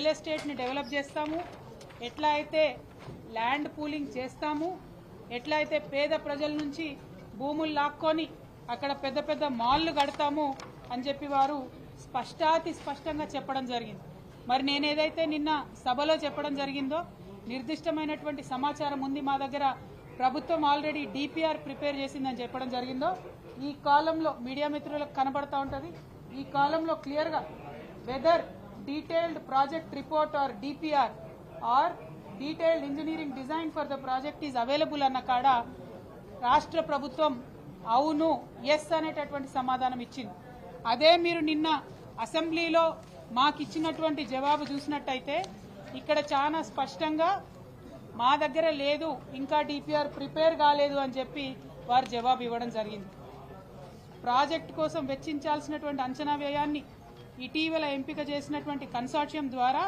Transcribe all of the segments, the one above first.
Real ఎస్టేట్ని develop చేస్తాము, ఎట్లా అయితే ల్యాండ్ పూలింగ్ చేస్తాము, ఎట్లా అయితే పేద ప్రజల నుంచి భూములు లాక్కొని అక్కడ పెద్ద పెద్ద మాల్లు కడతాము అని చెప్పి వారు స్పష్టంగా చెప్పడం జరిగింది. మరి నేనేదైతే నిన్న సభలో చెప్పడం జరిగిందో నిర్దిష్టమైనటువంటి సమాచారం ఉంది మా దగ్గర, ప్రభుత్వం ఆల్రెడీ డిపిఆర్ ప్రిపేర్ చేసిందని చెప్పడం జరిగిందో ఈ కాలంలో మీడియా మిత్రులకు కనబడతా ఉంటుంది. ఈ కాలంలో క్లియర్గా whether detailed project report or DPR or detailed engineering design for the project is available అన్న కాడ రాష్ట్ర ప్రభుత్వం అవును ఎస్ అనేటటువంటి సమాధానం ఇచ్చింది. అదే మీరు నిన్న అసెంబ్లీలో మాకు ఇచ్చినటువంటి జవాబు చూసినట్టయితే ఇక్కడ చాలా స్పష్టంగా మా దగ్గర లేదు, ఇంకా డిపిఆర్ ప్రిపేర్ కాలేదు అని చెప్పి వారు జవాబు ఇవ్వడం జరిగింది. ప్రాజెక్టు కోసం వెచ్చించాల్సినటువంటి అంచనా వ్యయాన్ని ఇటీవల ఎంపిక చేసినటువంటి కన్సార్షియం ద్వారా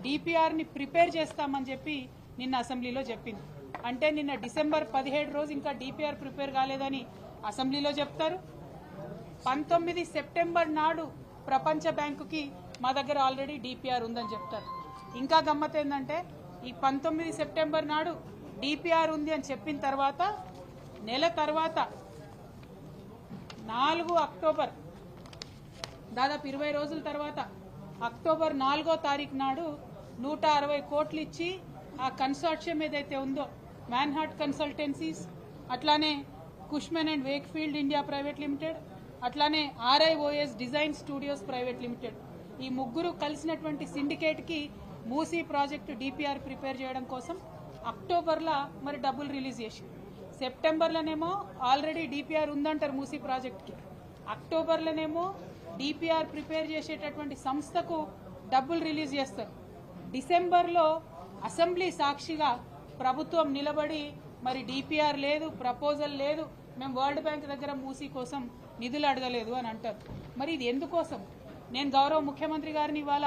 డిపిఆర్ని ప్రిపేర్ చేస్తామని చెప్పి నిన్న అసెంబ్లీలో చెప్పింది. అంటే నిన్న డిసెంబర్ 17 రోజు ఇంకా డిపిఆర్ ప్రిపేర్ కాలేదని అసెంబ్లీలో చెప్తారు. 19 సెప్టెంబర్ నాడు ప్రపంచ బ్యాంకుకి మా దగ్గర ఆల్రెడీ డిపిఆర్ ఉందని చెప్తారు. ఇంకా గమ్మత్ ఏంటంటే ఈ 19 సెప్టెంబర్ నాడు డిపిఆర్ ఉంది అని చెప్పిన తర్వాత నెల తర్వాత 4 అక్టోబర్ దాదాపు 20 రోజుల తర్వాత అక్టోబర్ 4వ తారీఖు నాడు 160 కోట్లు ఇచ్చి ఆ కన్సార్షియం ఏదైతే ఉందో మ్యాన్హాట్ కన్సల్టెన్సీస్, అట్లానే Cushman and Wakefield India Private Limited, అట్లానే RIOS Design Studios Private Limited, ఈ ముగ్గురు కలిసినటువంటి సిండికేట్కి మూసీ ప్రాజెక్టు డిపిఆర్ ప్రిపేర్ చేయడం కోసం అక్టోబర్లో మరి డబ్బులు రిలీజ్ చేసి, సెప్టెంబర్లోనేమో ఆల్రెడీ డిపిఆర్ ఉందంటారు మూసీ ప్రాజెక్టుకి, అక్టోబర్లోనేమో డిపిఆర్ ప్రిపేర్ చేసేటటువంటి సంస్థకు డబ్బులు రిలీజ్ చేస్తారు. డిసెంబర్లో అసెంబ్లీ సాక్షిగా ప్రభుత్వం నిలబడి మరి డిపిఆర్ లేదు, ప్రపోజల్ లేదు, మేము వరల్డ్ బ్యాంక్ దగ్గర మూసీ కోసం నిధులు అడగలేదు అని అంటారు. మరి ఇది ఎందుకోసం? నేను గౌరవ ముఖ్యమంత్రి గారిని ఇవాళ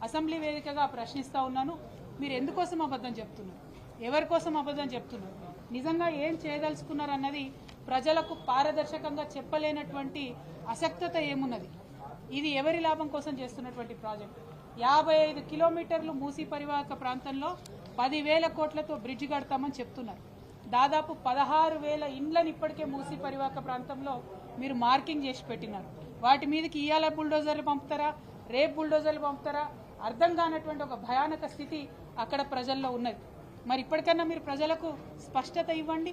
అసెంబ్లీ వేదికగా ప్రశ్నిస్తా ఉన్నాను. మీరు ఎందుకోసం అబద్ధం చెప్తున్నారు? ఎవరి కోసం అబద్ధం చెప్తున్నారు? నిజంగా ఏం చేయదలుచుకున్నారు అన్నది ప్రజలకు పారదర్శకంగా చెప్పలేనటువంటి అసక్తత ఏమున్నది? ఇది ఎవరి లాభం కోసం చేస్తున్నటువంటి ప్రాజెక్ట్? 55 కిలోమీటర్లు మూసీ పరివాహక ప్రాంతంలో 10,000 కోట్లతో బ్రిడ్జ్ కడతామని చెప్తున్నారు. దాదాపు 16,000 ఇండ్లను ఇప్పటికే మూసీ పరివాహక ప్రాంతంలో మీరు మార్కింగ్ చేసి పెట్టినారు. వాటి మీదకి ఇవాళ బుల్డోజర్లు పంపుతారా, రేపు బుల్డోజర్లు పంపుతారా అర్థం కానటువంటి ఒక భయానక స్థితి అక్కడ ప్రజల్లో ఉన్నది. మరి ఇప్పటికన్నా మీరు ప్రజలకు స్పష్టత ఇవ్వండి.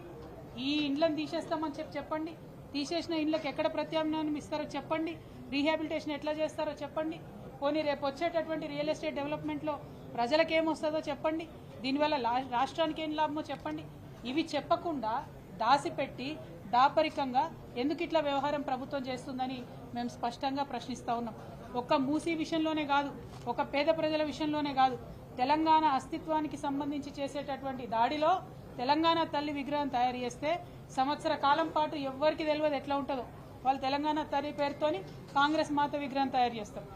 ఈ ఇండ్లను తీసేస్తామని చెప్పండి. తీసేసిన ఇండ్లకు ఎక్కడ ప్రత్యామ్నాయం ఇస్తారో చెప్పండి. రీహాబిలిటేషన్ ఎట్లా చేస్తారో చెప్పండి. పోనీ రేపు వచ్చేటటువంటి రియల్ ఎస్టేట్ డెవలప్మెంట్లో ప్రజలకు ఏమొస్తుందో చెప్పండి. దీనివల్ల రాష్ట్రానికి ఏం లాభమో చెప్పండి. ఇవి చెప్పకుండా దాసిపెట్టి దాపరికంగా ఎందుకు ఇట్లా వ్యవహారం ప్రభుత్వం చేస్తుందని మేము స్పష్టంగా ప్రశ్నిస్తూ ఉన్నాం. ఒక్క మూసీ విషయంలోనే కాదు, ఒక పేద ప్రజల విషయంలోనే కాదు, తెలంగాణ అస్తిత్వానికి సంబంధించి చేసేటటువంటి దాడిలో తెలంగాణ తల్లి విగ్రహం తయారు చేస్తే సంవత్సర కాలం పాటు ఎవ్వరికి తెలియదు ఎట్లా ఉంటుందో. వాళ్ళు తెలంగాణ తల్లి పేరుతోని కాంగ్రెస్ మాత విగ్రహం తయారు చేస్తారు.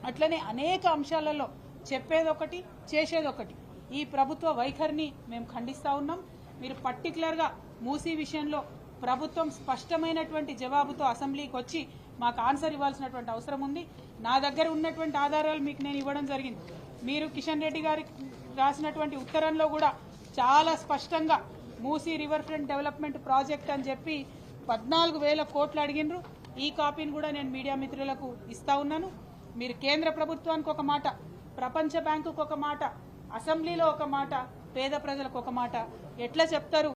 అట్లనే అనేక అంశాలలో చెప్పేదొకటి చేసేదొకటి. ఈ ప్రభుత్వ వైఖరిని మేము ఖండిస్తూ ఉన్నాం. మీరు పర్టికులర్గా మూసీ విషయంలో ప్రభుత్వం స్పష్టమైనటువంటి జవాబుతో అసెంబ్లీకి వచ్చి మాకు ఆన్సర్ ఇవ్వాల్సినటువంటి అవసరం ఉంది. నా దగ్గర ఉన్నటువంటి ఆధారాలు మీకు నేను ఇవ్వడం జరిగింది. మీరు కిషన్ రెడ్డి గారికి రాసినటువంటి ఉత్తరంలో కూడా చాలా స్పష్టంగా Musi river front development project అని చెప్పి 14,000 కోట్లు అడిగినరు. ఈ కాపీని కూడా నేను మీడియా మిత్రులకు ఇస్తా ఉన్నాను. మీరు కేంద్ర ప్రభుత్వానికి ఒక మాట, ప్రపంచ బ్యాంకుకు ఒక మాట, అసెంబ్లీలో ఒక మాట, పేద ప్రజలకు ఒక మాట ఎట్లా చెప్తారు?